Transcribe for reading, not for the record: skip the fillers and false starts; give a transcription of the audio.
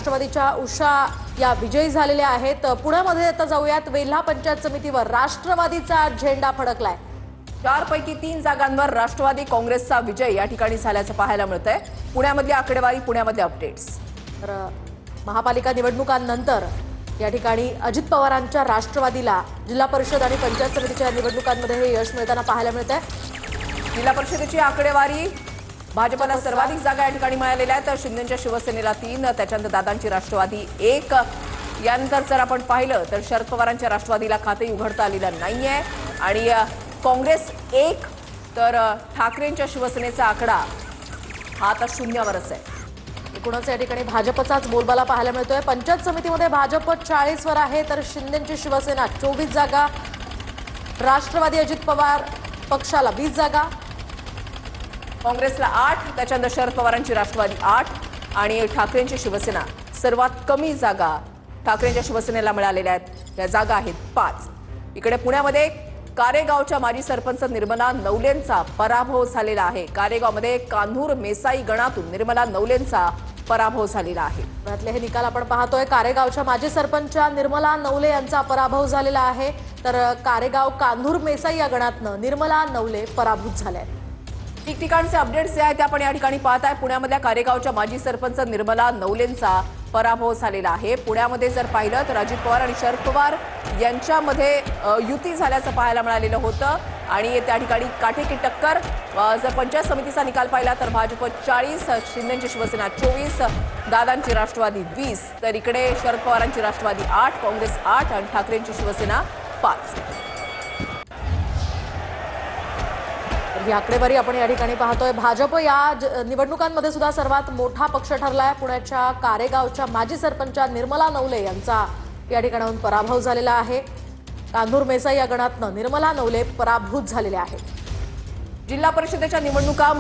राष्ट्रवादीच्या उषा या विजयी झालेल्या आहेत। पुण्यामध्ये आता जाऊयात वेल्हा पंचायत समितीवर राष्ट्रवादीचा झेंडा फडकलाय। 4 पैकी 3 जागांवर राष्ट्रवादी काँग्रेसचा विजय या ठिकाणी झाल्याचं पाहायला मिळतंय। पुण्यामधली आकडेवारी, पुण्यामधले अपडेट्स। तर महापालिका निवडणुकांनंतर या ठिकाणी अजित पवारांच्या राष्ट्रवादीला जिल्हा परिषद आणि पंचायत समितीच्या निवडणुकांमध्ये हे यश मिळताना पाहायला मिळतंय। जिल्हा परिषदेची आकडेवारी, भाजपला सर्वाधिक जागा या ठिकाणी मिळालेल्या आहेत। शिंदेच्या शिवसेनेला 3, त्याच्यानंतर दादांची राष्ट्रवादी 1। यानंतर जर आपण पाहिलं तर शरद पवारांच्या राष्ट्रवादीला खाते उघडता आलेलं नाहीये आणि काँग्रेस 1, तर ठाकरेंच्या शिवसेनेचा आकडा हा आता शून्यावरच आहे। एकूणच या ठिकाणी भाजपचाच बोलबाला पाहायला मिळतोय। पंचायत समितीमध्ये भाजप 40 वर आहे, तर शिंदेची शिवसेना 24 जागा, राष्ट्रवादी अजित पवार पक्षाला 20 जागा, काँग्रेसला 8, त्याच्यानंतर शरद पवारांची राष्ट्रवादी 8 आणि ठाकरेंची शिवसेना सर्वात कमी जागा ठाकरेंच्या शिवसेनेला मिळालेल्या आहेत। या जागा आहेत 5। इकडे पुण्यामध्ये कारेगावच्या माजी सरपंच निर्मला नवलेंचा पराभव झालेला आहे। कारेगावमध्ये कान्हूर मेसाई गणातून निर्मला नवलेंचा पराभव झालेला आहे। यातले हे निकाल आपण पाहतोय। कारेगावच्या माजी सरपंच निर्मला नवले यांचा पराभव झालेला आहे, तर कारेगाव कान्हूर मेसाई या गणातनं निर्मला नवले पराभूत झाले आहेत। ठिकठिकाणचे अपडेट्स जे आहेत ते आपण या ठिकाणी पाहताय। पुण्यामधल्या कारेगावच्या माजी सरपंच निर्मला नवलेंचा पराभव झालेला आहे। पुण्यामध्ये जर पाहिलं तर अजित पवार आणि शरद पवार यांच्यामध्ये युती झाल्याचं पाहायला मिळालेलं होतं आणि त्या ठिकाणी काटेकी टक्कर। जर पंचायत समितीचा निकाल पाहिला तर भाजप 40, शिंदेची शिवसेना 24, दादांची राष्ट्रवादी 20, तर इकडे शरद पवारांची राष्ट्रवादी 8, काँग्रेस 8 आणि ठाकरेंची शिवसेना 5। ही आकडेवारी आपण या ठिकाणी पाहतोय। भाजप या निवडणुकांमध्ये सुद्धा सर्वात मोठा पक्ष ठरलाय। पुण्याच्या कारेगावच्या माजी सरपंच निर्मला नवले यांचा या ठिकाणाहून पराभव झालेला आहे। कान्हूर मेसाई या गणातनं निर्मला नवले पराभूत झालेले आहेत। जिल्हा परिषदेच्या निवडणुका